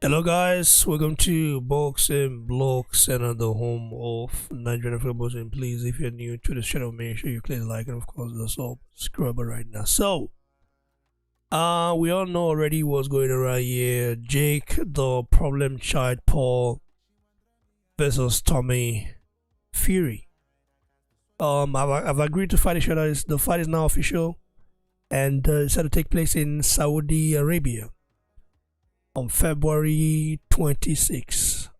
Hello guys, welcome to Boxing Blocks and the home of Nigerian football. And please, if you're new to this channel, make sure you click like and of course the subscribe right now. We all know already what's going on right here. Jake, the problem child Paul versus Tommy Fury. I've agreed to fight each other. The fight is now official and it's set to take place in Saudi Arabia on February 26th.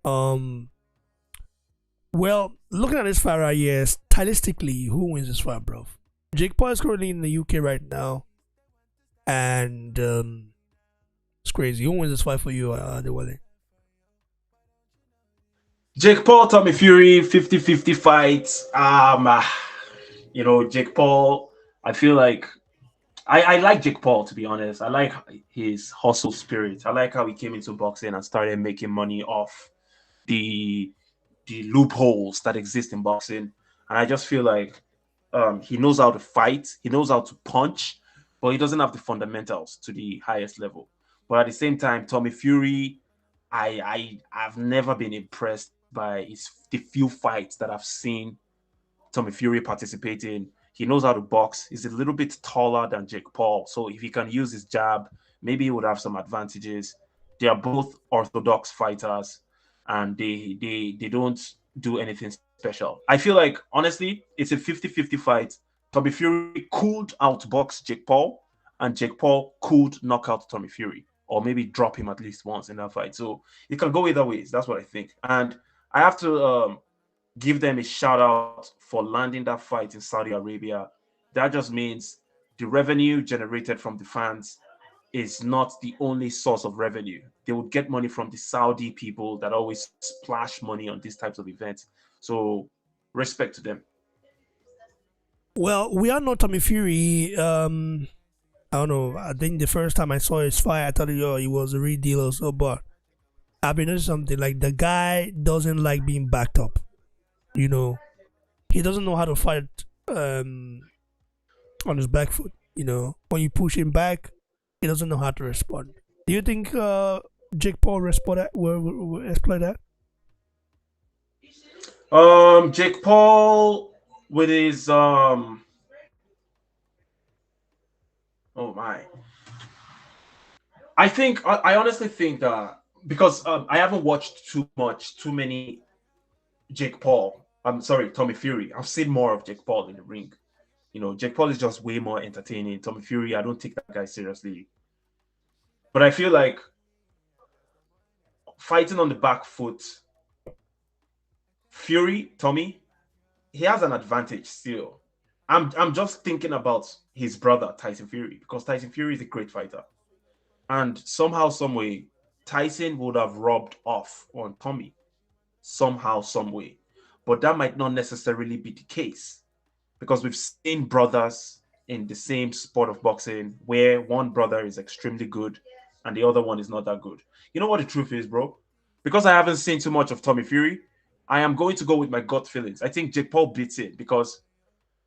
Well, looking at this fight right here, stylistically, who wins this fight, bro? Jake Paul is currently in the UK right now, and it's crazy. Who wins this fight for you, Dewale? Jake Paul, Tommy Fury, 50-50 fight. Jake Paul, I feel like I like Jake Paul, to be honest. I like his hustle spirit. I like how he came into boxing and started making money off the loopholes that exist in boxing. And I just feel like he knows how to fight, he knows how to punch, but he doesn't have the fundamentals to the highest level. But at the same time, Tommy Fury, I've never been impressed by the few fights that I've seen Tommy Fury participate in. He knows how to box. He's a little bit taller than Jake Paul. So if he can use his jab, maybe he would have some advantages. They are both orthodox fighters and they don't do anything special. I feel like, honestly, it's a 50-50 fight. Tommy Fury could outbox Jake Paul, and Jake Paul could knock out Tommy Fury, or maybe drop him at least once in that fight. So it can go either ways. That's what I think. And I have to give them a shout out for landing that fight in Saudi Arabia. That just means the revenue generated from the fans is not the only source of revenue. They would get money from the Saudi people that always splash money on these types of events. So respect to them. Well, we all know Tommy Fury. I don't know. I think the first time I saw his fight, I thought he was a real deal or so. But I've been noticing something like the guy doesn't like being backed up. You know, he doesn't know how to fight on his back foot. You know, when you push him back, he doesn't know how to respond. Do you think Jake Paul will exploit that? Jake Paul with his oh my. I honestly think that because I haven't watched too many Jake Paul. I'm sorry, Tommy Fury. I've seen more of Jake Paul in the ring. You know, Jake Paul is just way more entertaining. Tommy Fury, I don't take that guy seriously. But I feel like fighting on the back foot, Fury, Tommy, he has an advantage still. I'm just thinking about his brother, Tyson Fury, because Tyson Fury is a great fighter. And somehow, some way, Tyson would have rubbed off on Tommy. Somehow, some way. But that might not necessarily be the case because we've seen brothers in the same sport of boxing where one brother is extremely good and the other one is not that good. You know what the truth is, bro? Because I haven't seen too much of Tommy Fury, I am going to go with my gut feelings. I think Jake Paul beats it because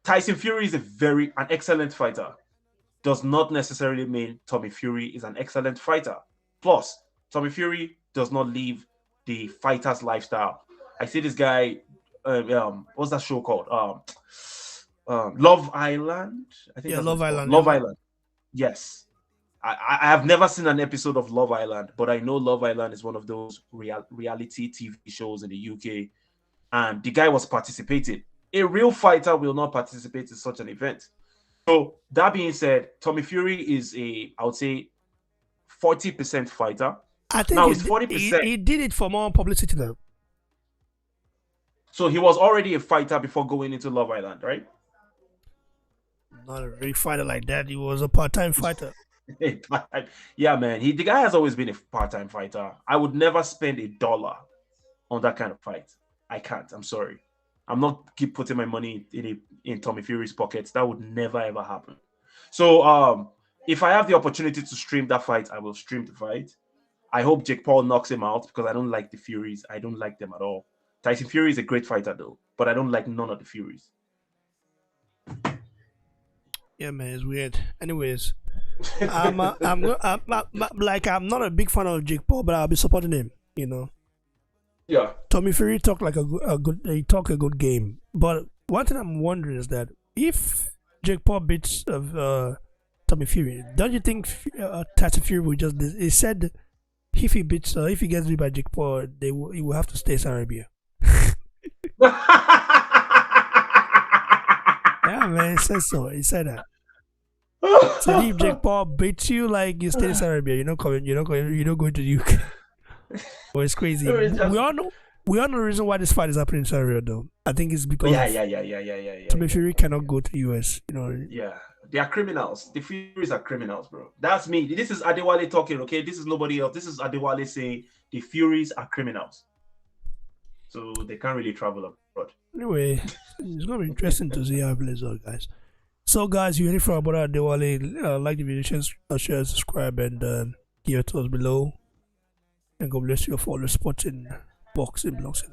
Tyson Fury is an excellent fighter. Does not necessarily mean Tommy Fury is an excellent fighter. Plus, Tommy Fury does not live the fighter's lifestyle. I see this guy. What's that show called? Love Island. I think Yeah, that's what Love it's called. Island. Love Yeah. Island. Yes. I have never seen an episode of Love Island, but I know Love Island is one of those reality TV shows in the UK. And the guy was participating. A real fighter will not participate in such an event. So that being said, Tommy Fury is I would say, 40% fighter. I think Now he, it's he 40%. he did it for more publicity though. So he was already a fighter before going into Love Island, right? Not a real fighter like that. He was a part-time fighter. Yeah, man. The guy has always been a part-time fighter. I would never spend $1 on that kind of fight. I can't. I'm sorry. I'm not keep putting my money in Tommy Fury's pockets. That would never ever happen. So if I have the opportunity to stream that fight, I will stream the fight. I hope Jake Paul knocks him out because I don't like the Furies. I don't like them at all. Tyson Fury is a great fighter though, but I don't like none of the Furies. Yeah, man, it's weird. Anyways, I'm not a big fan of Jake Paul, but I'll be supporting him. You know. Yeah. Tommy Fury talked like he talked a good game. But one thing I'm wondering is that if Jake Paul beats Tommy Fury, don't you think Tyson Fury will just? He said if he gets beat by Jake Paul, he will have to stay in Saudi Arabia. Yeah, man, he said so. He said that. So if Jake Paul beats you, like you stay in Saudi Arabia, you're not coming. You're not going to the UK. Well, it's crazy. We all know the reason why this fight is happening in Saudi Arabia, though. I think it's because Tommy Fury cannot go to the US. You know. Yeah, they are criminals. The Furies are criminals, bro. That's me. This is Adewale talking. Okay, this is nobody else. This is Adewale saying the Furies are criminals, so they can't really travel abroad. Anyway, it's gonna be interesting to see how it plays out, guys. So, guys, you ready for about Adewale? Like the video, share, subscribe, and give your thoughts below. And God bless you for all the sports in boxing blogs.